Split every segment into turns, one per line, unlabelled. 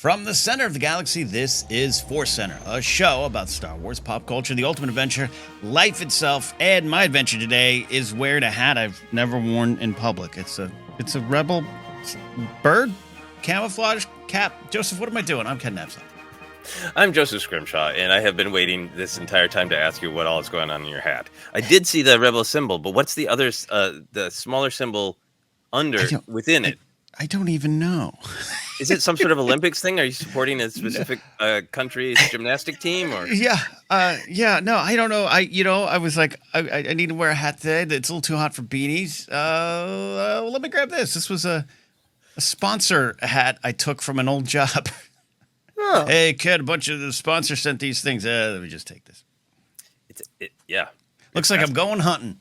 From the center of the galaxy, this is ForceCenter, a show about Star Wars, pop culture, the ultimate adventure, life itself, and my adventure today is wearing a hat I've never worn in public. It's a rebel bird camouflage cap. Joseph, what am I doing? I'm Ken Napzok.
I'm Joseph Scrimshaw, and I have been waiting this entire time to ask you what all is going on in your hat. I did see the rebel symbol, but what's the other, the smaller symbol within it?
I don't even know.
Is it some sort of Olympics thing? Are you supporting a specific country's gymnastic team? Or
no, I don't know. I was like, I need to wear a hat today. It's a little too hot for beanies. Let me grab this. This was a sponsor hat I took from an old job. Oh. Hey, kid, a bunch of the sponsors sent these things. Let me just take this. Looks like I'm going hunting.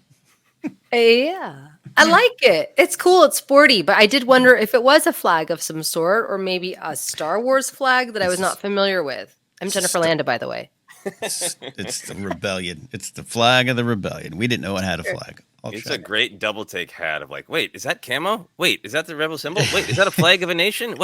Yeah. I like it. It's cool. It's sporty. But I did wonder if it was a flag of some sort or maybe a Star Wars flag that I was not familiar with. I'm Jennifer Landa, by the way.
It's the rebellion. It's the flag of the rebellion. We didn't know it had a flag.
It's a great double take hat of like, wait, is that camo? Wait, is that the rebel symbol? Wait, is that a flag of a nation?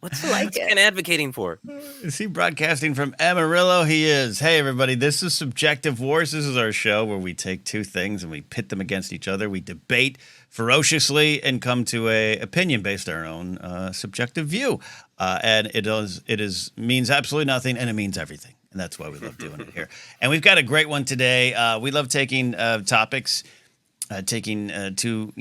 What's Ken advocating for?
Is he broadcasting from Amarillo? He is. Hey, everybody, this is Subjective Wars. This is our show where we take two things and we pit them against each other. We debate ferociously and come to a opinion based on our own subjective view. And it means absolutely nothing, and it means everything. And that's why we love doing it here. And we've got a great one today. We love taking topics. Taking two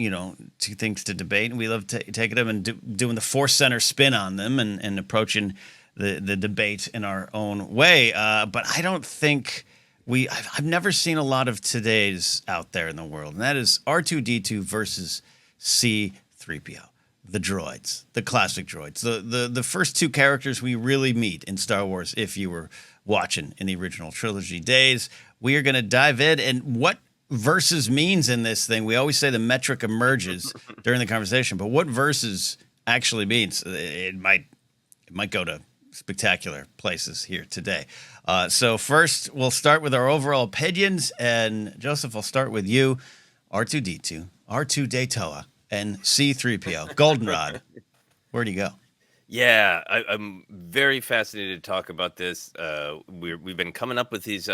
things to debate, and we love taking them and doing the ForceCenter spin on them and approaching the debate in our own way. But I don't think I've never seen a lot of today's out there in the world, and that is R2-D2 versus C-3PO, the droids, the classic droids, the first two characters we really meet in Star Wars. If you were watching in the original trilogy days, we are going to dive in and what versus means in this thing. We always say the metric emerges during the conversation, but what versus actually means, it might go to spectacular places here today. So first, we'll start with our overall opinions, and Joseph, I'll start with you. R2-D2, R2-D2, and C-3PO, Goldenrod. Where do you go?
Yeah, I'm very fascinated to talk about this. We've been coming up with these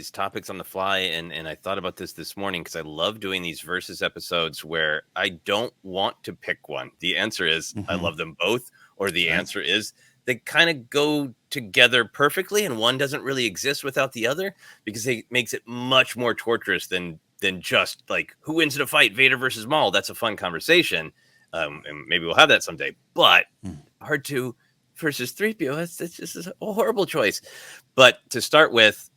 topics on the fly, and I thought about this morning because I love doing these versus episodes where I don't want to pick one. The answer is I love them both, or the answer is they kind of go together perfectly, and one doesn't really exist without the other because it makes it much more torturous than just like who wins in a fight, Vader versus Maul. That's a fun conversation, and maybe we'll have that someday. But R2 versus 3PO, that's just a horrible choice. But to start with,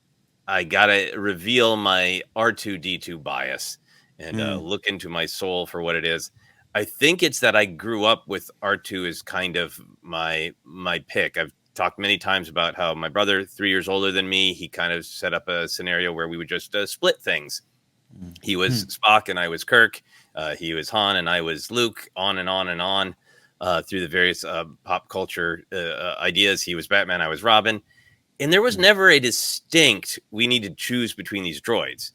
I gotta reveal my R2-D2 bias and look into my soul for what it is. I think it's that I grew up with R2 as kind of my pick. I've talked many times about how my brother, 3 years older than me, he kind of set up a scenario where we would just split things. He was Spock and I was Kirk. He was Han and I was Luke, on and on and on. Through the various pop culture ideas. He was Batman, I was Robin. And there was never a distinct, we need to choose between these droids.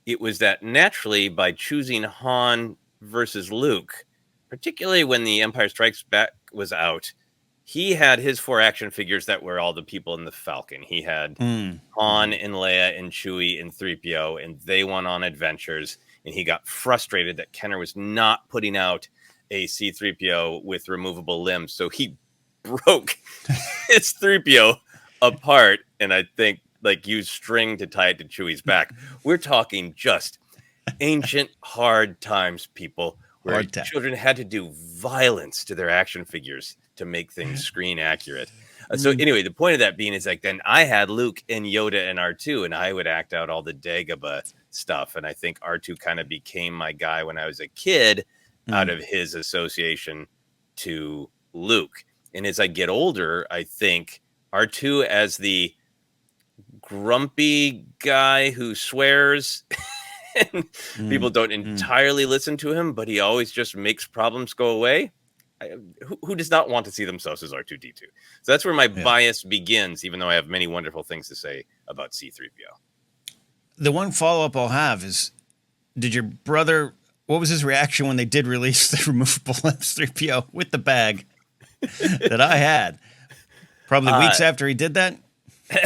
It was that naturally by choosing Han versus Luke, particularly when The Empire Strikes Back was out, he had his 4 action figures that were all the people in the Falcon. He had Han and Leia and Chewie and 3PO, and they went on adventures. And he got frustrated that Kenner was not putting out a C-3PO with removable limbs. So he broke his 3PO apart and I think like used string to tie it to Chewie's back. We're talking just ancient hard times, people, where children had to do violence to their action figures to make things screen accurate. So anyway, the point of that being is like then I had Luke and Yoda and R2 and I would act out all the Dagobah stuff. And I think R2 kind of became my guy when I was a kid out of his association to Luke. And as I get older, I think R2 as the grumpy guy who swears and people don't entirely listen to him, but he always just makes problems go away. Who does not want to see themselves as R2-D2? So that's where my bias begins, even though I have many wonderful things to say about C-3PO.
The one follow-up I'll have is, did your brother... What was his reaction when they did release the removable limbs 3PO with the bag? that I had. Probably weeks after he did that.
I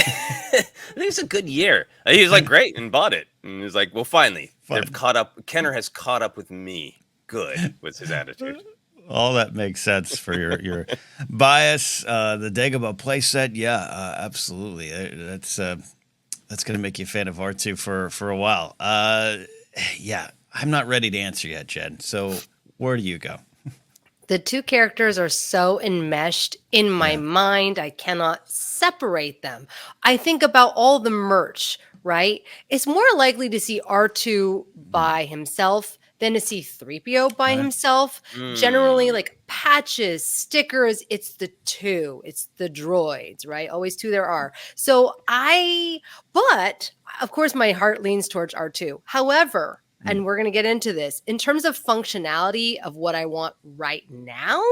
think it's a good year. He was like, great, and bought it. And he was like, well, finally, they've caught up. Kenner has caught up with me. Good, was his attitude.
All that makes sense for your bias. The Dagobah playset, yeah, absolutely. That's going to make you a fan of R2 for a while. Yeah, I'm not ready to answer yet, Jen. So where do you go?
The two characters are so enmeshed in my mind, I cannot separate them. I think about all the merch, right? It's more likely to see R2 by himself than to see 3PO by himself. Generally, like patches, stickers, it's the two. It's the droids, right? Always two there are. But of course, my heart leans towards R2. However, and we're going to get into this, in terms of functionality of what I want right now,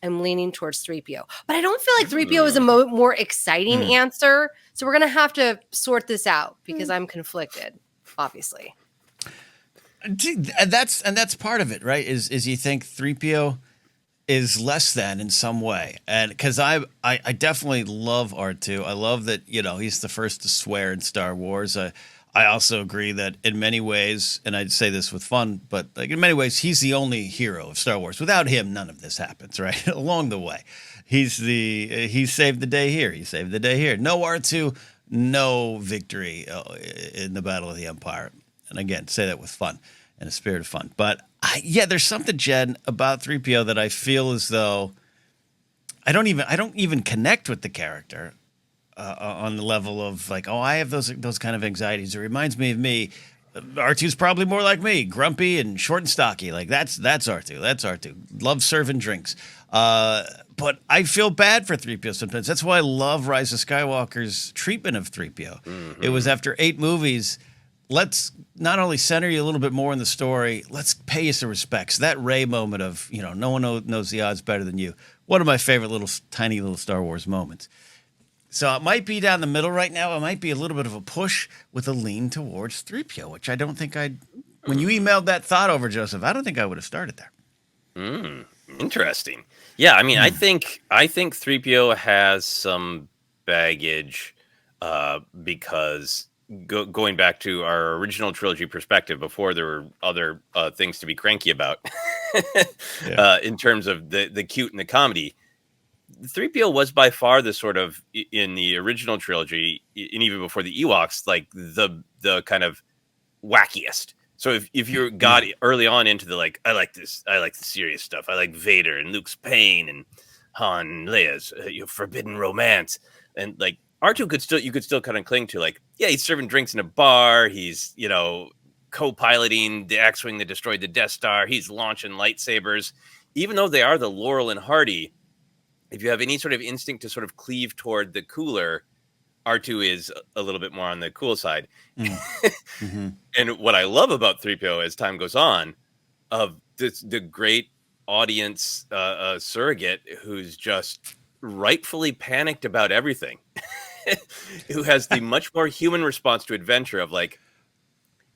I'm leaning towards 3PO. But I don't feel like 3PO is a more exciting answer. So we're going to have to sort this out because I'm conflicted, obviously.
And that's part of it, right? Is you think 3PO is less than in some way. And because I definitely love R2. I love that, he's the first to swear in Star Wars. I also agree that in many ways, and I'd say this with fun, but like in many ways, he's the only hero of Star Wars. Without him, none of this happens, right? Along the way, he saved the day here. He saved the day here. No R2, no victory in the Battle of the Empire. And again, say that with fun and a spirit of fun. But there's something, Jen, about 3PO that I feel as though I don't even connect with the character. On the level of like, I have those kind of anxieties. It reminds me of me. R2's probably more like me, grumpy and short and stocky. Like that's R2. That's R2. Love serving drinks. But I feel bad for 3PO sometimes. That's why I love Rise of Skywalker's treatment of 3PO. Mm-hmm. It was after 8 movies. Let's not only center you a little bit more in the story, let's pay you some respects. That Rey moment of, no one knows the odds better than you. One of my favorite tiny little Star Wars moments. So it might be down the middle right now. It might be a little bit of a push with a lean towards 3PO, which I don't think when you emailed that thought over, Joseph, I don't think I would have started there.
Interesting. Yeah, I mean, I think 3PO has some baggage because going back to our original trilogy perspective before there were other things to be cranky about in terms of the cute and the comedy. 3PO was by far the sort of, in the original trilogy, and even before the Ewoks, like the kind of wackiest. So if you got early on into the I like the serious stuff. I like Vader and Luke's pain and Han and Leia's forbidden romance, and like R2 you could still kind of cling to, like, yeah, he's serving drinks in a bar, he's co-piloting the X-wing that destroyed the Death Star, he's launching lightsabers, even though they are the Laurel and Hardy. If you have any sort of instinct to sort of cleave toward the cooler, R2 is a little bit more on the cool side. Mm-hmm. And what I love about 3PO as time goes on, of the great audience surrogate who's just rightfully panicked about everything, who has the much more human response to adventure of like,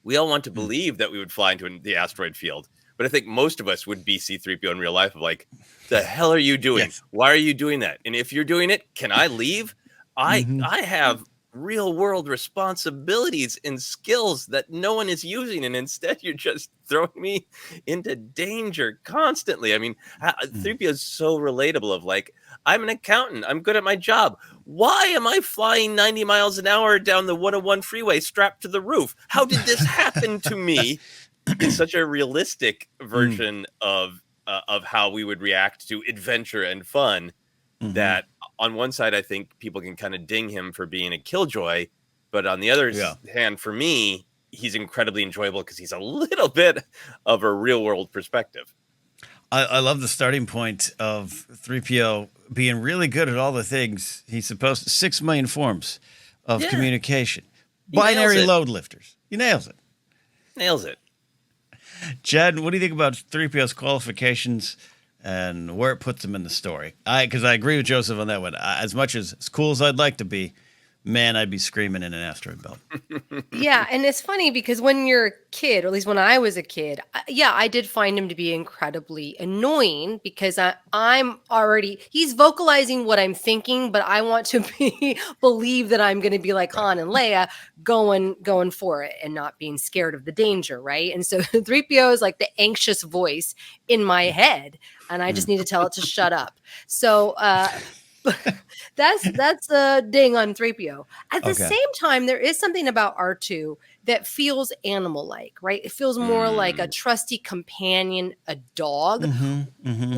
we all want to believe that we would fly into the asteroid field. But I think most of us would be C-3PO in real life of like, the hell are you doing? Yes. Why are you doing that? And if you're doing it, can I leave? I have real world responsibilities and skills that no one is using. And instead you're just throwing me into danger constantly. I mean, 3PO is so relatable of like, I'm an accountant. I'm good at my job. Why am I flying 90 miles an hour down the 101 freeway strapped to the roof? How did this happen to me? It's such a realistic version of how we would react to adventure and fun that on one side, I think people can kind of ding him for being a killjoy. But on the other hand, for me, he's incredibly enjoyable because he's a little bit of a real world perspective.
I love the starting point of 3PO being really good at all the things he's supposed to. 6 million forms of communication. Binary load lifters. He nails it.
Nails it.
Jen, what do you think about 3PO's qualifications and where it puts him in the story? Because I agree with Joseph on that one. As cool as I'd like to be, man, I'd be screaming in an asteroid belt.
Yeah, and it's funny because when you're a kid, or at least when I was a kid, I did find him to be incredibly annoying because he's vocalizing what I'm thinking, but I want to believe that I'm going to be like Han and Leia going for it and not being scared of the danger, right? And so 3PO is like the anxious voice in my head, and I just need to tell it to shut up. So, that's a ding on 3PO. At the same time, there is something about R2 that feels animal-like, right? It feels more like a trusty companion, a dog,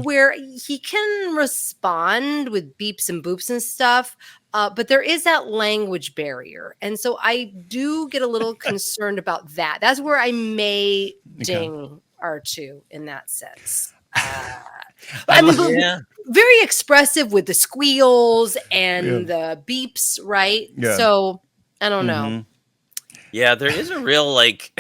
where he can respond with beeps and boops and stuff, but there is that language barrier. And so I do get a little concerned about that. That's where I may ding R2 in that sense. Very expressive with the squeals and the beeps, right?
Yeah.
So I don't know.
Yeah, there is a real like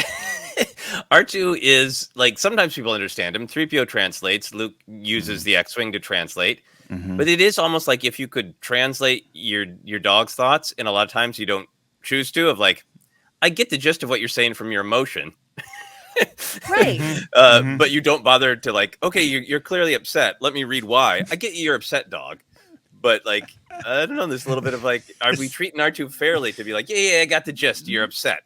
R2 is like sometimes people understand him. 3PO translates. Luke uses the X-Wing to translate. But it is almost like if you could translate your dog's thoughts, and a lot of times you don't choose to, of like, I get the gist of what you're saying from your emotion.
Right.
But you don't bother to like, okay, you're clearly upset. Let me read why. I get you're upset, dog. But like, I don't know, there's a little bit of like, are we treating R2 fairly to be like, yeah, I got the gist. You're upset.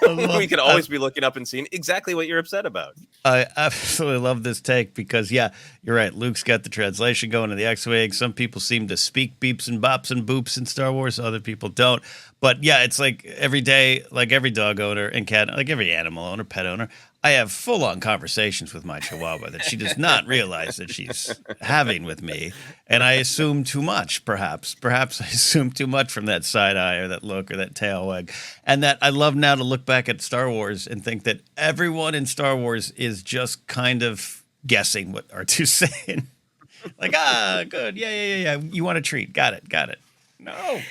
We could always be looking up and seeing exactly what you're upset about.
I absolutely love this take because, yeah, you're right. Luke's got the translation going to the X-Wing. Some people seem to speak beeps and bops and boops in Star Wars. Other people don't. But, yeah, it's like every day, like every dog owner and cat, like every animal owner, pet owner, I have full-on conversations with my Chihuahua that she does not realize that she's having with me. And I assume too much, perhaps. Perhaps I assume too much from that side eye or that look or that tail wag. And that I love now to look back at Star Wars and think that everyone in Star Wars is just kind of guessing what R2's saying. Like, good. Yeah. You want a treat. Got it. No.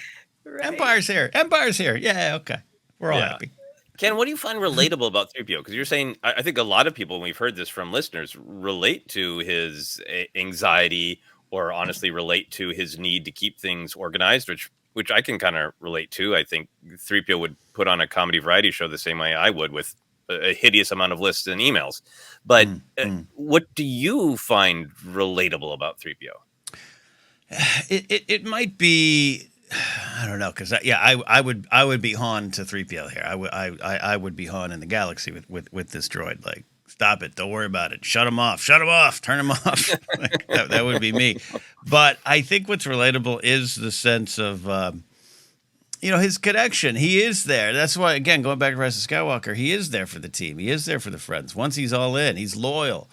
Right. Empire's here. Yeah, okay. We're all happy.
Ken, what do you find relatable about 3PO? Because you're saying, I think a lot of people, when we've heard this from listeners, relate to his anxiety or honestly relate to his need to keep things organized, which I can kind of relate to. I think 3PO would put on a comedy variety show the same way I would with a hideous amount of lists and emails. But what do you find relatable about 3PO?
It might be... I don't know, because I would be Han to 3PO here. I would be Han in the galaxy with this droid. Like, stop it, don't worry about it. Shut him off, turn him off. Like, that would be me. But I think what's relatable is the sense of his connection. He is there. That's why, again, going back to Rise of Skywalker, he is there for the team. He is there for the friends. Once he's all in, he's loyal.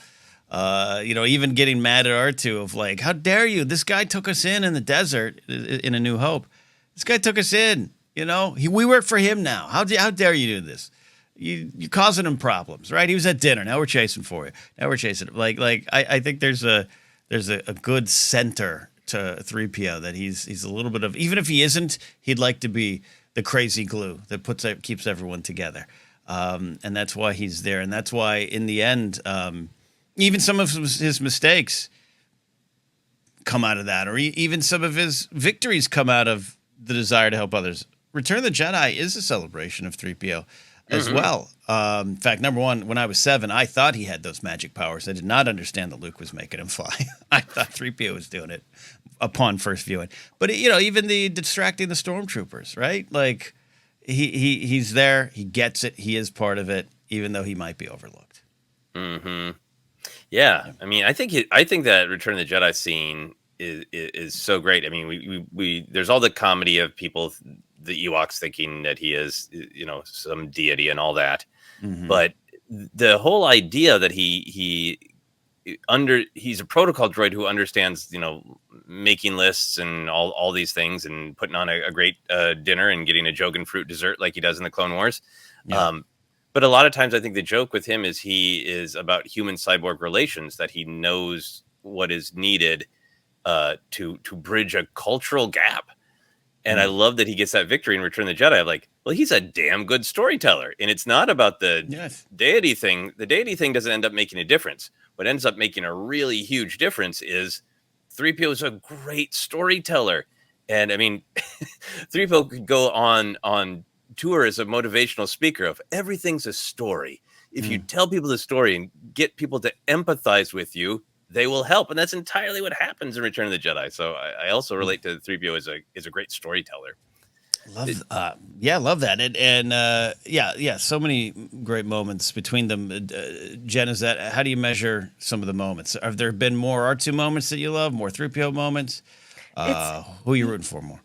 Even getting mad at R2 of like, how dare you? This guy took us in the desert in A New Hope. This guy took us in, we work for him now. How dare you do this? You're causing him problems, right? He was at dinner. Now we're chasing for you. Now we're chasing him. I think there's a good center to 3PO that he's a little bit of, even if he isn't, he'd like to be the crazy glue that keeps everyone together. And that's why he's there. And that's why in the end, even some of his mistakes come out of that, or even some of his victories come out of the desire to help others. Return of the Jedi is a celebration of 3PO as well. In fact, number one, when I was 7, I thought he had those magic powers. I did not understand that Luke was making him fly. I thought 3PO was doing it upon first viewing. But, even the distracting the stormtroopers, right? Like, he's there. He gets it. He is part of it, even though he might be overlooked.
Yeah, I mean, I think that Return of the Jedi scene is so great. I mean, we there's all the comedy of people, the Ewoks thinking that he is, some deity and all that, but the whole idea that he's a protocol droid who understands, making lists and all these things and putting on a great dinner and getting a Jogan fruit dessert like he does in the Clone Wars. Yeah. But a lot of times I think the joke with him is he is about human cyborg relations, that he knows what is needed to bridge a cultural gap. And I love that he gets that victory in Return of the Jedi. I'm like, well, he's a damn good storyteller. And it's not about the deity thing. The deity thing doesn't end up making a difference. What ends up making a really huge difference is 3PO is a great storyteller. And I mean, 3PO could go on tour as a motivational speaker of everything's a story. If you tell people the story and get people to empathize with you, they will help. And that's entirely what happens in Return of the Jedi. So I also relate to 3PO as a great storyteller.
Love that. And so many great moments between them. Jen, how do you measure some of the moments? Have there been more R2 moments that you love, more 3PO moments? Who are you rooting for more?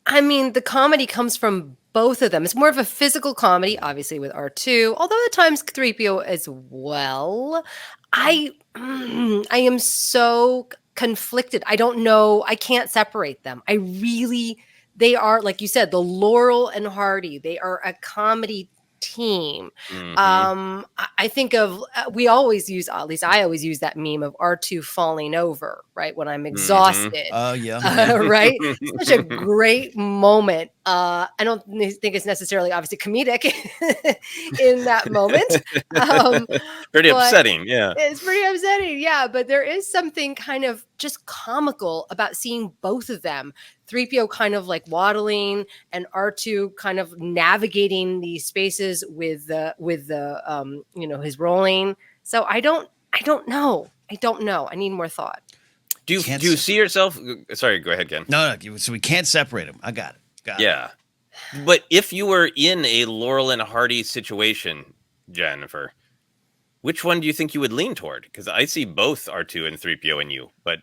I mean, the comedy comes from both of them. It's more of a physical comedy, obviously, with R2, although at times 3PO as well. I am so conflicted. I don't know. I can't separate them. They are, like you said, the Laurel and Hardy. They are a comedy team. I think of, we always use, at least I always use that meme of R2 falling over, right? When I'm exhausted.
Oh, yeah.
Right? Such a great moment. I don't think it's necessarily obviously comedic in that moment.
Pretty upsetting. Yeah.
It's pretty upsetting. Yeah. But there is something kind of just comical about seeing both of them. 3PO kind of like waddling and R2 kind of navigating these spaces with his rolling. So I don't know. I need more thought.
Do you see yourself? Sorry, go ahead, Ken.
No. So we can't separate them. I got it.
Yeah. But if you were in a Laurel and Hardy situation, Jennifer, which one do you think you would lean toward? Because I see both R2 and 3PO in you, but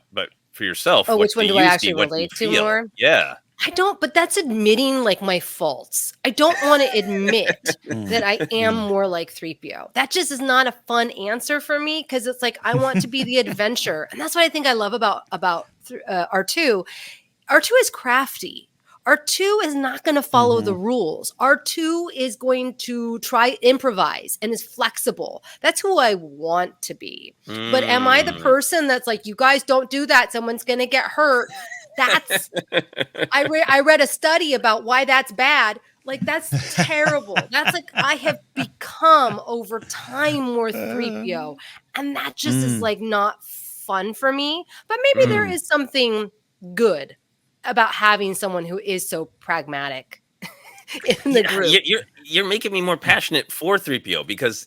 for yourself,
which one do I actually relate to more?
Yeah.
I don't, but that's admitting like my faults. I don't want to admit that I am more like 3PO. That just is not a fun answer for me because it's like I want to be the adventure. And that's what I think I love about R2. R2 is crafty. R2 is not going to follow the rules. R2 is going to try improvise and is flexible. That's who I want to be. But am I the person that's like, you guys don't do that, someone's going to get hurt? That's I read a study about why that's bad. Like, that's terrible. That's like I have become over time more 3PO. And that just is like not fun for me. But maybe there is something good about having someone who is so pragmatic in the group.
You're making me more passionate for 3PO because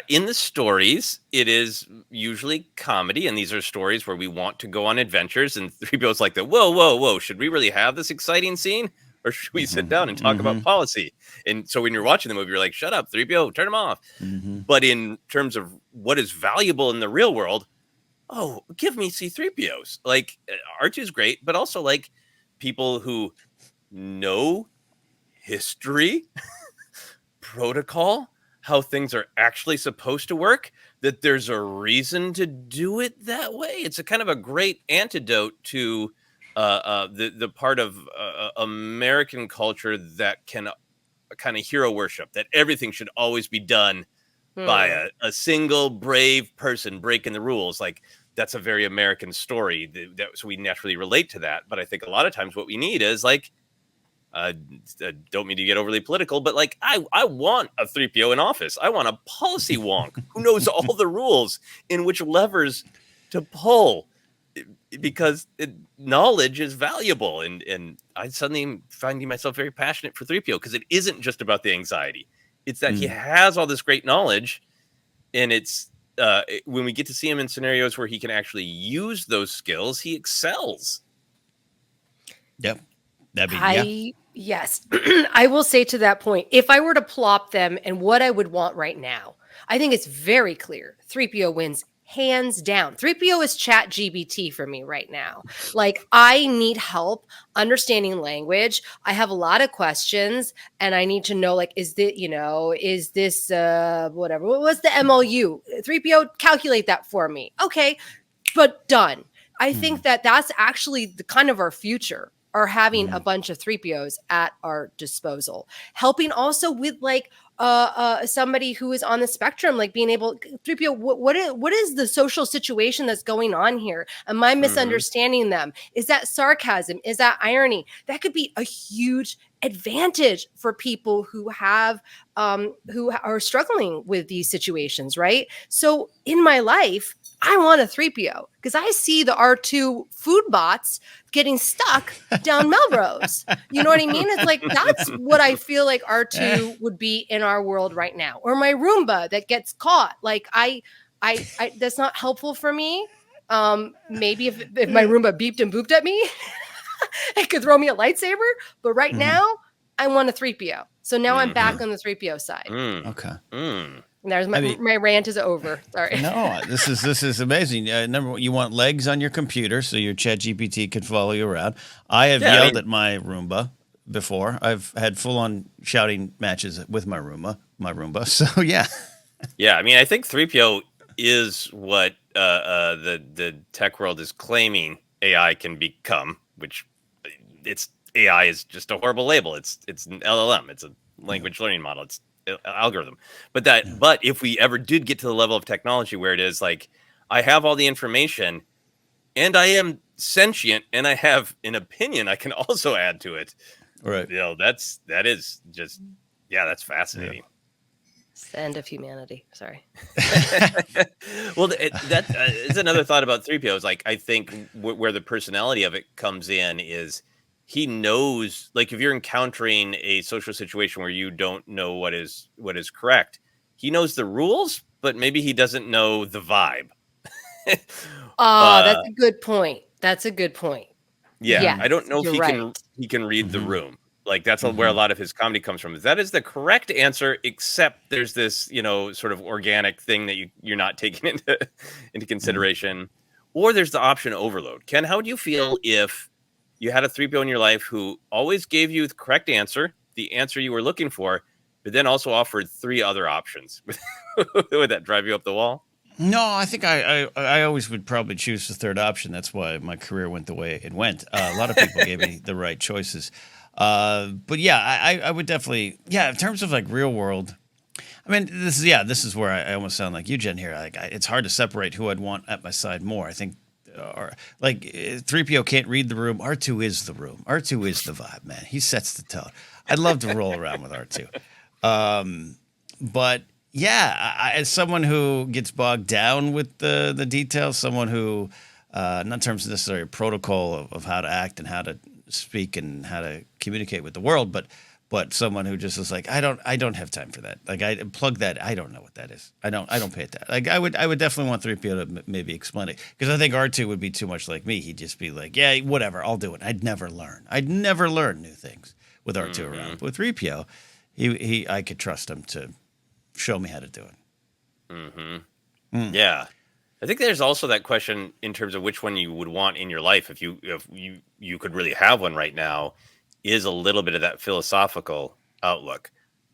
in the stories, it is usually comedy, and these are stories where we want to go on adventures, and 3PO's like, whoa, should we really have this exciting scene? Or should we sit down and talk about policy? And so when you're watching the movie, you're like, shut up, 3PO, turn them off. But in terms of what is valuable in the real world, give me C-3POs. Like, R2 is great, but also like people who know history, protocol, how things are actually supposed to work, that there's a reason to do it that way. It's a kind of a great antidote to the part of American culture that can kind of hero worship, that everything should always be done by a single brave person breaking the rules. Like, that's a very American story. So we naturally relate to that. But I think a lot of times what we need is like, don't mean to get overly political, but like I want a 3PO in office. I want a policy wonk who knows all the rules in which levers to pull, because knowledge is valuable. And I suddenly am finding myself very passionate for 3PO because it isn't just about the anxiety. It's that he has all this great knowledge, and it's when we get to see him in scenarios where he can actually use those skills, he excels.
Yep.
Yes. I will say to that point, if I were to plop them and what I would want right now, I think it's very clear. 3PO wins hands down. 3PO is Chat GBT for me right now. Like, I need help understanding language. I have a lot of questions and I need to know, like, is this whatever? What's the MOU? 3PO, calculate that for me. Okay, but done. I think that's actually the kind of our future, are having a bunch of 3POs at our disposal, helping also with like somebody who is on the spectrum, like being able 3PO, what is the social situation that's going on here? Am I misunderstanding them? Is that sarcasm? Is that irony? That could be a huge advantage for people who have who are struggling with these situations, right? So in my life, I want a 3PO because I see the R2 food bots getting stuck down Melrose. You know what I mean? It's like, that's what I feel like R2 would be in our world right now. Or my Roomba that gets caught. Like I that's not helpful for me. Maybe if my Roomba beeped and booped at me, it could throw me a lightsaber. But right now, I want a 3PO. So now I'm back on the 3PO side.
Okay.
There's my rant is over. Sorry.
No, this is amazing. Number one, you want legs on your computer so your ChatGPT can follow you around. I have yelled at my Roomba before. I've had full-on shouting matches with my Roomba. So yeah.
Yeah, I mean, I think 3PO is what the tech world is claiming AI can become, which it's AI is just a horrible label. It's an LLM. It's a language learning model. It's an algorithm. But if we ever did get to the level of technology where it is like, I have all the information and I am sentient and I have an opinion I can also add to it.
Right.
You know, that is just, that's fascinating.
Yeah.
It's the end of humanity. Sorry.
Well, that is another thought about 3PO. Is like, I think where the personality of it comes in is he knows, like, if you're encountering a social situation where you don't know what is correct, he knows the rules, but maybe he doesn't know the vibe.
That's a good point.
Yeah, I don't know if he can read the room. Like, that's where a lot of his comedy comes from. That is the correct answer, except there's this, sort of organic thing that you're not taking into consideration. Or there's the option overload. Ken, how would you feel if you had a 3PO in your life who always gave you the correct answer, the answer you were looking for, but then also offered 3 other options? Would that drive you up the wall?
No, I think I always would probably choose the third option. That's why my career went the way it went. A lot of people gave me the right choices. But yeah, I would definitely, in terms of like real world, I mean, this is where I almost sound like you, Jen, here. Like, it's hard to separate who I'd want at my side more. I think, or like 3PO can't read the room. R2 is the room. R2 is the vibe, man. He sets the tone. I'd love to roll around with R2. But yeah, as someone who gets bogged down with the details, someone who, not in terms of necessarily a protocol of how to act and how to speak and how to communicate with the world, but someone who just is like, I don't have time for that. Like, I plug that. I don't know what that is. I don't pay it that. Like, I would definitely want 3PO to maybe explain it, because I think R2 would be too much like me. He'd just be like, yeah, whatever, I'll do it. I'd never learn new things with R2 around. But with 3PO, I could trust him to show me how to do it.
Yeah. I think there's also that question in terms of which one you would want in your life if you could really have one right now, is a little bit of that philosophical outlook.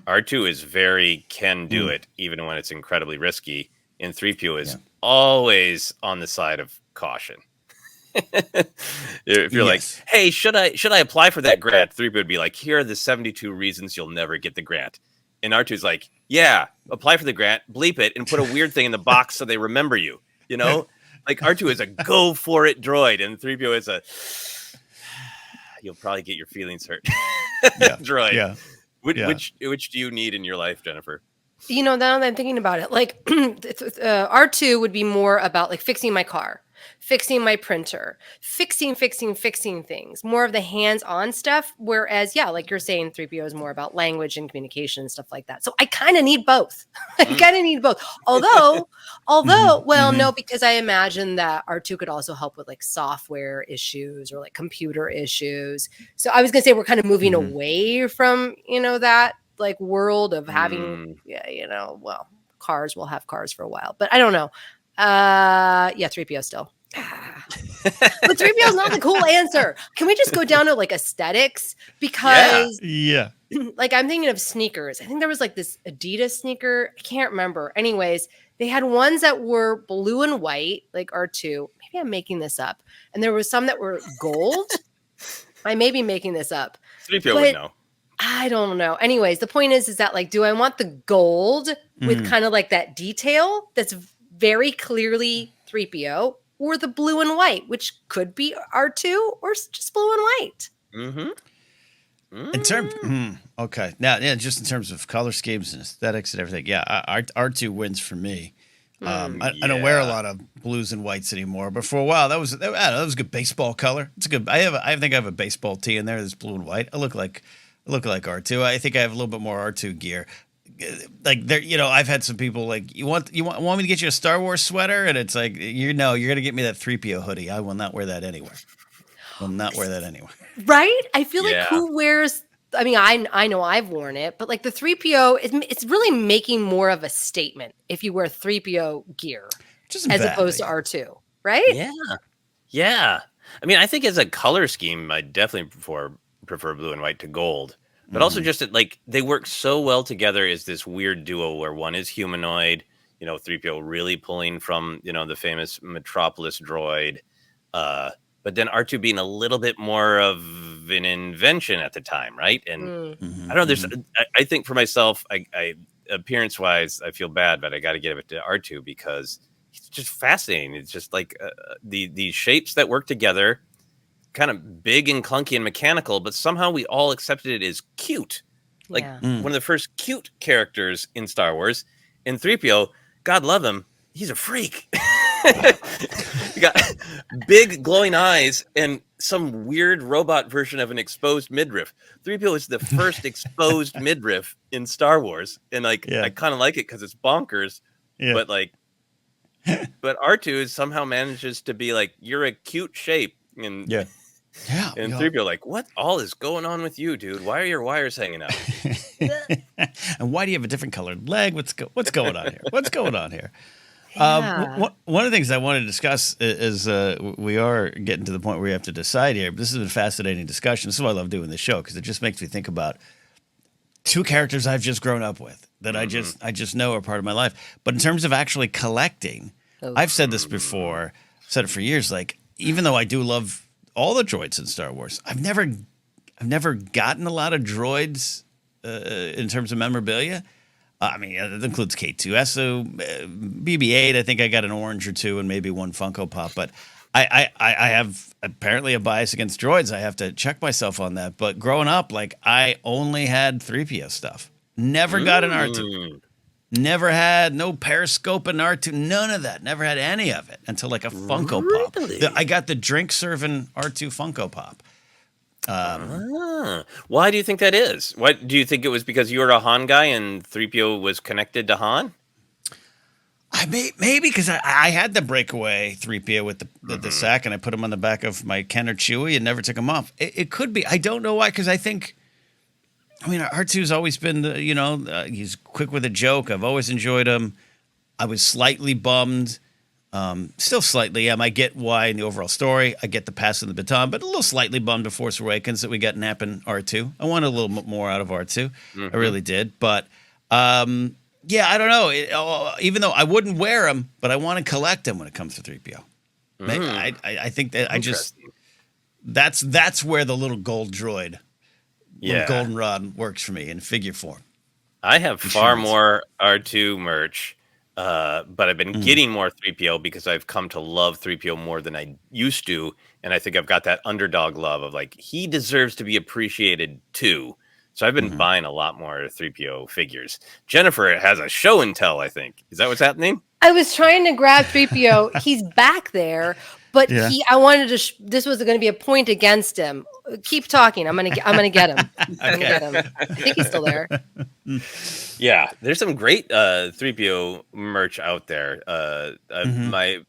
R2 is very can do it, even when it's incredibly risky, and 3PO is always on the side of caution. If you're like, hey, should I apply for that grant? 3PO would be like, here are the 72 reasons you'll never get the grant. And R2's like, yeah, apply for the grant, bleep it, and put a weird thing in the box so they remember you. You know, like R2 is a go for it droid, and 3PO is a you'll probably get your feelings hurt droid. Yeah. Which do you need in your life, Jennifer?
Now that I'm thinking about it, like R2 would be more about like fixing my car, fixing my printer, fixing things, more of the hands-on stuff. Whereas, like you're saying, 3PO is more about language and communication and stuff like that. So I kind of need both. Although, no, because I imagine that R2 could also help with like software issues or like computer issues. So I was going to say we're kind of moving away from, that like world of having, cars. We'll have cars for a while, but I don't know. 3PO still. But 3PO is not the cool answer. Can we just go down to like aesthetics? Because like I'm thinking of sneakers. I think there was like this Adidas sneaker. I can't remember. Anyways, they had ones that were blue and white, like R2. Maybe I'm making this up. And there was some that were gold. I may be making this up.
3PO would know.
I don't know. Anyways, the point is that like, do I want the gold with kind of like that detail that's very clearly 3PO, or the blue and white, which could be R2 or just blue and white?
In terms, okay. Now, just in terms of color schemes and aesthetics and everything, R2 wins for me. I don't wear a lot of blues and whites anymore, but for a while that was a good baseball color. It's a good. I think I have a baseball tee in there that's blue and white. I look like R2. I think I have a little bit more R2 gear. Like there, I've had some people like, you want me to get you a Star Wars sweater, and it's like, you're gonna get me that 3PO hoodie. I will not wear that anywhere.
Right? I feel like
Yeah.
who wears? I mean, I know I've worn it, but like the 3PO, it's really making more of a statement if you wear 3PO gear as opposed to R2, right?
Yeah. I mean, I think as a color scheme, I definitely prefer blue and white to gold. But also just that, like, they work so well together as this weird duo where one is humanoid, 3PO really pulling from, the famous Metropolis droid. But then R2 being a little bit more of an invention at the time, right? And I don't know, I think for myself, I appearance-wise, I feel bad, but I got to give it to R2 because it's just fascinating. It's just like these shapes that work together, kind of big and clunky and mechanical, but somehow we all accepted it as cute. Like one of the first cute characters in Star Wars. In 3PO, God love him, he's a freak. You got big glowing eyes and some weird robot version of an exposed midriff. 3PO is the first exposed midriff in Star Wars. And I kind of like it because it's bonkers. Yeah. But R2 somehow manages to be like, you're a cute shape. And 3PO like, what all is going on with you, dude? Why are your wires hanging out?
And why do you have a different colored leg? What's going on here? What's going on here?
Yeah.
One of the things I want to discuss is we are getting to the point where we have to decide here. But this has been a fascinating discussion. This is why I love doing this show, because it just makes me think about two characters I've just grown up with that I just know are part of my life. But in terms of actually collecting, I've said this before, said it for years. Like, even though I do love all the droids in Star Wars, I've never gotten a lot of droids in terms of memorabilia. I mean, it includes K2SO, BB-8. I think I got an orange or two and maybe one Funko Pop. But I have apparently a bias against droids. I have to check myself on that. But growing up, like, I only had 3PO stuff. Never got an R2. Never had no Periscope and R2. None of that. Never had any of it until like a Funko Pop. I got the drink-serving R2 Funko Pop.
Why do you think that is? What do you think it was because you were a Han guy and 3PO was connected to Han?
Maybe because I had the breakaway 3PO with the sack, and I put him on the back of my Ken or Chewie and never took him off. It could be. I don't know why, because I mean, R2's always been he's quick with a joke. I've always enjoyed him. I was slightly bummed. Still slightly am. I get why in the overall story. I get the passing the baton, but a little slightly bummed to Force Awakens that we got napping R2. I wanted a little more out of R2. I really did. But, I don't know. Even though I wouldn't wear them, but I want to collect them when it comes to 3PO. I think that that's where the little gold droid, little goldenrod works for me in figure form.
I have far more R2 merch. But I've been getting more 3PO because I've come to love 3PO more than I used to. And I think I've got that underdog love of like, he deserves to be appreciated too. So I've been buying a lot more 3PO figures. Jennifer has a show and tell, I think. Is that what's happening?
I was trying to grab 3PO. He's back there, but I wanted to. This was going to be a point against him. Keep talking. I'm gonna get him. I'm gonna get him. I think he's still there.
Yeah, there's some great 3PO merch out there. I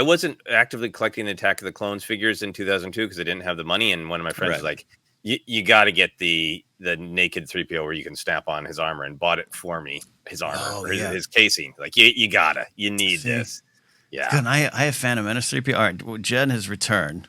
wasn't actively collecting the Attack of the Clones figures in 2002 because I didn't have the money, and one of my friends was like, "You got to get the naked 3PO where you can snap on his armor," and bought it for me. His armor, his casing. Like, you need this. Yeah.
Good. I have Phantom Menace 3PO. All right, well, Jen has returned.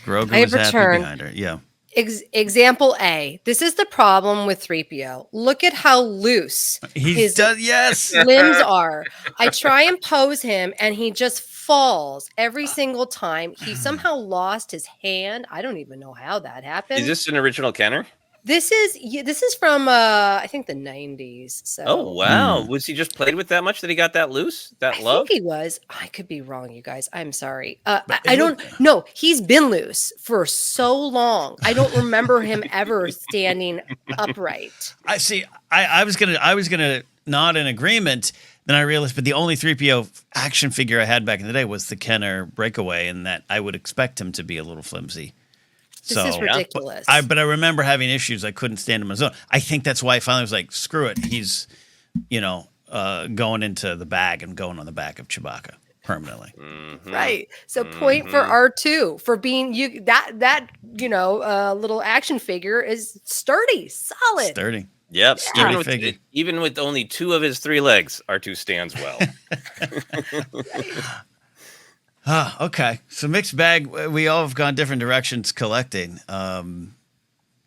Grogu was happy behind her. Yeah.
Example A. This is the problem with 3PO. Look at how loose his limbs are. I try and pose him, and he just falls every single time. He somehow lost his hand. I don't even know how that happened.
Is this an original Kenner?
This is from I think the 90s. So.
Oh wow! Was he just played with that much that he got that loose? I think
he was. I could be wrong, you guys. I'm sorry. I don't know. He's been loose for so long. I don't remember him ever standing upright.
I see. I was gonna nod in agreement Then I realized, but the only 3PO action figure I had back in the day was the Kenner Breakaway, and that I would expect him to be a little flimsy.
This is ridiculous.
But I remember having issues. I couldn't stand him on his own. I think that's why I finally was like, screw it. He's, going into the bag and going on the back of Chewbacca permanently.
Mm-hmm.
Right. So point for R2 for being little action figure is sturdy, solid.
Sturdy.
Yep.
Yeah.
Even with only 2 of his 3 legs, R2 stands well.
Okay. So mixed bag. We all have gone different directions collecting.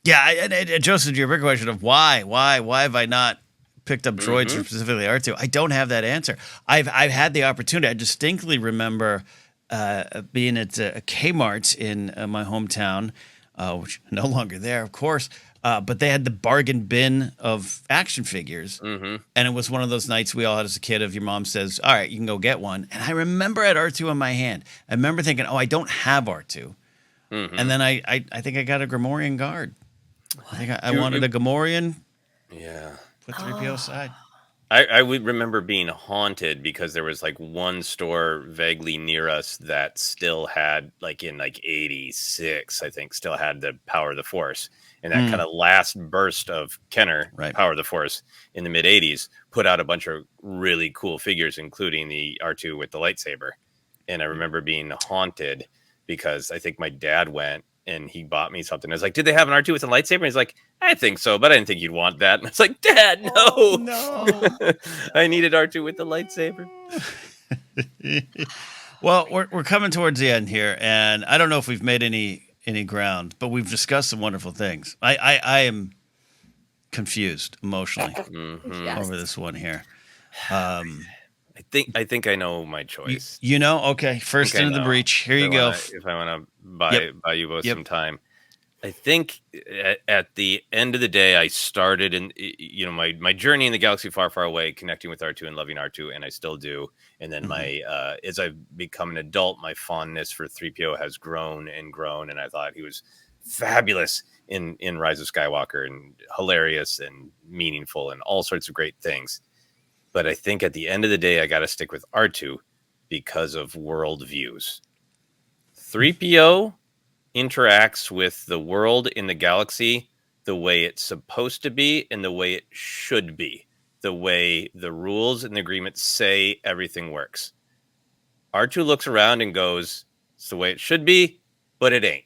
Joseph, your big question of why have I not picked up droids, or specifically R2? I don't have that answer. I've had the opportunity. I distinctly remember being at a Kmart in my hometown, which no longer there, of course. But they had the bargain bin of action figures. And it was one of those nights we all had as a kid of your mom says, all right, you can go get one. And I remember I had R2 in my hand. I remember thinking, I don't have R2. And then I think I got a Gamorrean guard. I think I wanted a Gamorrean.
Yeah.
Put 3PO aside.
I would remember being haunted because there was like one store vaguely near us that still had, like in like 86, I think, still had the Power of the Force. And that kind of last burst of Kenner, Power of the Force, in the mid-'80s, put out a bunch of really cool figures, including the R2 with the lightsaber. And I remember being haunted because I think my dad went and he bought me something. I was like, did they have an R2 with a lightsaber? And he's like, I think so, but I didn't think you'd want that. And I was like, Dad, no.
Oh, no.
I needed R2 with the lightsaber.
Well, we're coming towards the end here, and I don't know if we've made any ground, but we've discussed some wonderful things. I am confused emotionally over this one here.
I think I know my choice.
Okay. First into the breach. Here you go.
If I want to buy you both some time. I think at the end of the day, I started in my journey in the galaxy far, far away, connecting with R2 and loving R2, and I still do. And then as I've become an adult, my fondness for 3PO has grown and grown, and I thought he was fabulous in Rise of Skywalker and hilarious and meaningful and all sorts of great things. But I think at the end of the day, I got to stick with R2 because of world views. 3PO interacts with the world in the galaxy the way it's supposed to be and the way it should be, the way the rules and the agreements say everything works. R2 looks around and goes, it's the way it should be, but it ain't.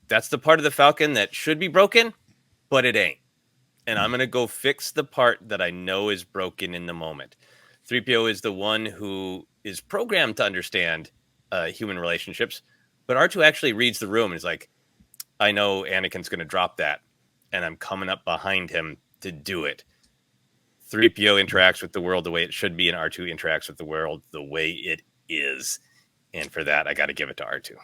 That's the part of the Falcon that should be broken, but it ain't. And I'm going to go fix the part that I know is broken in the moment. 3PO is the one who is programmed to understand human relationships, but R2 actually reads the room and is like, I know Anakin's going to drop that, and I'm coming up behind him to do it. 3PO interacts with the world the way it should be, and R2 interacts with the world the way it is. And for that, I got to give it to R2.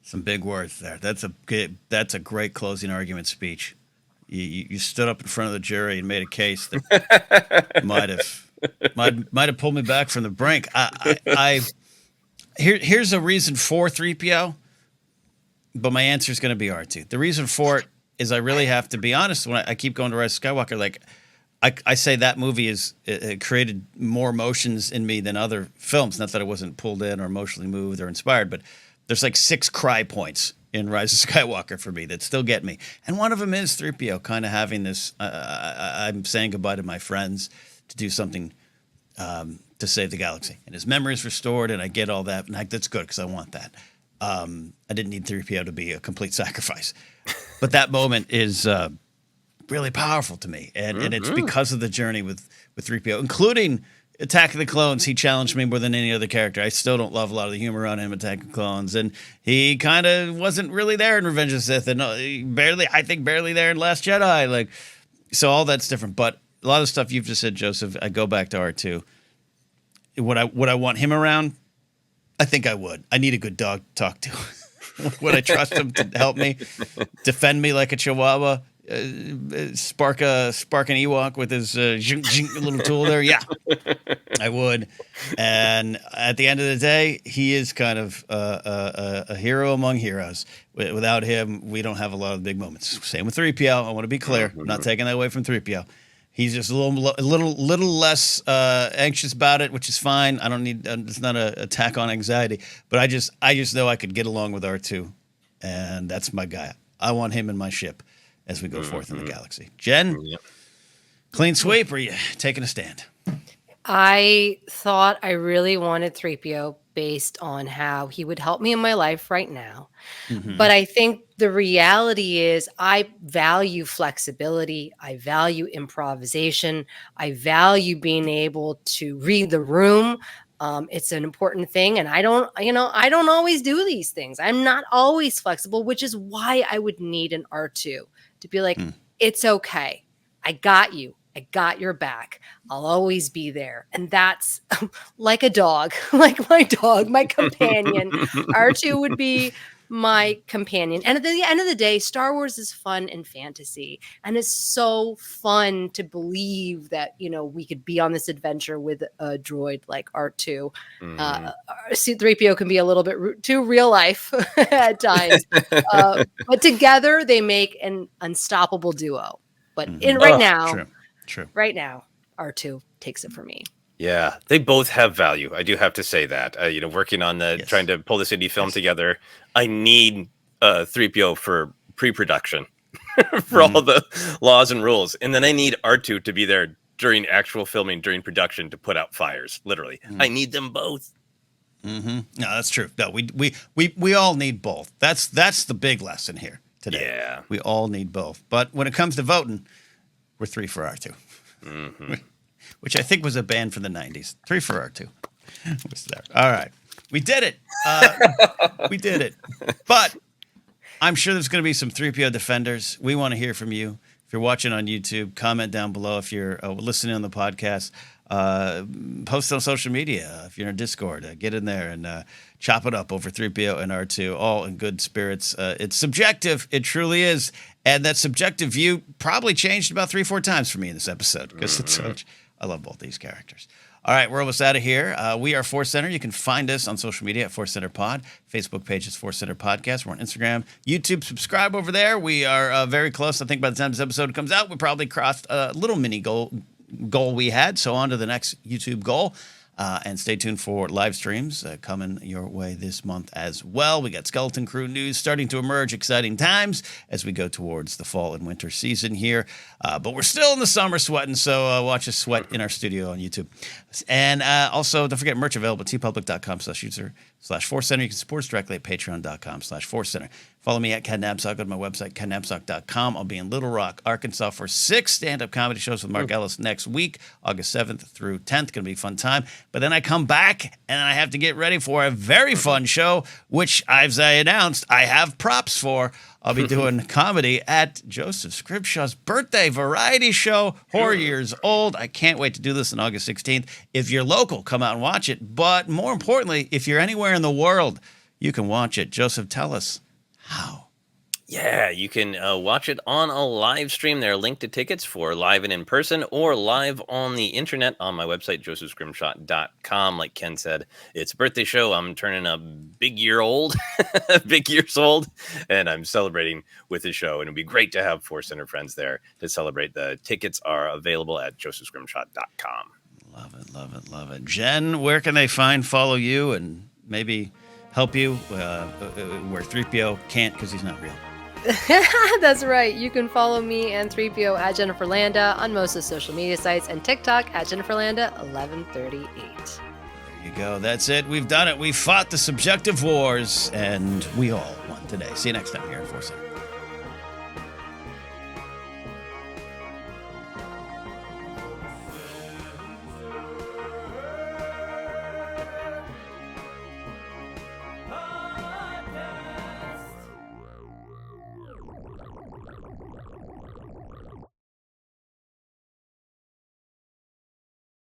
Some big words there. That's a great closing argument speech. You stood up in front of the jury and made a case that might have pulled me back from the brink. Here's a reason for 3PO, but my answer is going to be R2. The reason for it is I really have to be honest. When I keep going to Rise of Skywalker, like I say that movie it created more emotions in me than other films. Not that I wasn't pulled in or emotionally moved or inspired, but there's like 6 cry points in Rise of Skywalker for me that still get me. And one of them is 3PO kind of having this, I'm saying goodbye to my friends to do something to save the galaxy. And his memory is restored, and I get all that. And that's good because I want that. I didn't need 3PO to be a complete sacrifice. But that moment is really powerful to me. And it's because of the journey with 3PO, including Attack of the Clones. He challenged me more than any other character. I still don't love a lot of the humor on him, Attack of the Clones. And he kind of wasn't really there in Revenge of the Sith. And barely there in Last Jedi. So all that's different. But a lot of stuff you've just said, Joseph, I go back to R2. Would I want him around? I think I would. I need a good dog to talk to. Would I trust him to help me, defend me like a chihuahua, spark an Ewok with his little tool there? Yeah, I would. And at the end of the day, he is kind of a hero among heroes. Without him, we don't have a lot of big moments. Same with 3PO. I want to be clear. I'm not taking that away from 3PO. He's just a little less anxious about it, which is fine. I don't need. It's not an attack on anxiety, but I just know I could get along with R2, and that's my guy. I want him in my ship as we go forth in the galaxy. Jen, clean sweep, or are you taking a stand?
I thought I really wanted 3PO based on how he would help me in my life right now. But I think the reality is I value flexibility. I value improvisation. I value being able to read the room. It's an important thing. And I don't always do these things. I'm not always flexible, which is why I would need an R2 to be like, it's okay. I got you. I got your back. I'll always be there. And that's like a dog, like my dog, my companion. R2 would be my companion. And at the end of the day, Star Wars is fun and fantasy. And it's so fun to believe that, we could be on this adventure with a droid like R2. C-3PO can be a little bit too real life at times. But together they make an unstoppable duo. But right now, R2 takes it for me.
Yeah, they both have value. I do have to say that. Working on trying to pull this indie film together, I need 3PO for pre-production for all the laws and rules, and then I need R2 to be there during actual filming, during production, to put out fires. Literally, I need them both.
No, that's true. No, we all need both. That's the big lesson here today. Yeah, we all need both. But when it comes to voting, we're 3 for R2. Which I think was a band from the 90s. 3 for R2. Was there. All right. We did it. We did it. But I'm sure there's going to be some 3PO defenders. We want to hear from you. If you're watching on YouTube, comment down below. If you're listening on the podcast, post on social media. If you're in Discord, get in there and chop it up over 3PO and R2, all in good spirits. It's subjective. It truly is. And that subjective view probably changed about 3-4 times for me in this episode because it's such. I love both these characters. All right, we're almost out of here. We are ForceCenter. You can find us on social media at ForceCenter Pod. Facebook page is ForceCenter Podcast. We're on Instagram, YouTube. Subscribe over there. We are very close. I think by the time this episode comes out, we probably crossed a little mini goal we had. So on to the next YouTube goal. And stay tuned for live streams coming your way this month as well. We got Skeleton Crew news starting to emerge. Exciting times as we go towards the fall and winter season here. But we're still in the summer sweating, so watch us sweat in our studio on YouTube. And also, don't forget merch available at tpublic.com/user/ForceCenter. You can support us directly at patreon.com/ForceCenter. Follow me at Ken Napzok. Go to my website, kennapzok.com. I'll be in Little Rock, Arkansas for 6 stand-up comedy shows with Mark Ellis next week, August 7th through 10th. Going to be a fun time. But then I come back, and I have to get ready for a very fun show, which, as I announced, I have props for. I'll be doing comedy at Joseph Scrimshaw's birthday variety show, Horror Years Old. I can't wait to do this on August 16th. If you're local, come out and watch it. But more importantly, if you're anywhere in the world, you can watch it. Joseph, tell us how.
Yeah, you can watch it on a live stream. There are linked to tickets for live and in person or live on the internet on my website, josephscrimshaw.com. Like Ken said, it's a birthday show. I'm turning a big years old, and I'm celebrating with the show. And it'd be great to have ForceCenter friends there to celebrate. The tickets are available at josephscrimshaw.com.
Love it, love it, love it. Jen, where can they follow you, and maybe help you where 3PO can't because he's not real?
That's right. You can follow me and 3PO at Jennifer Landa on most of the social media sites and TikTok at Jennifer Landa 1138.
There you go. That's it. We've done it. We fought the subjective wars, and we all won today. See you next time here at ForceCenter.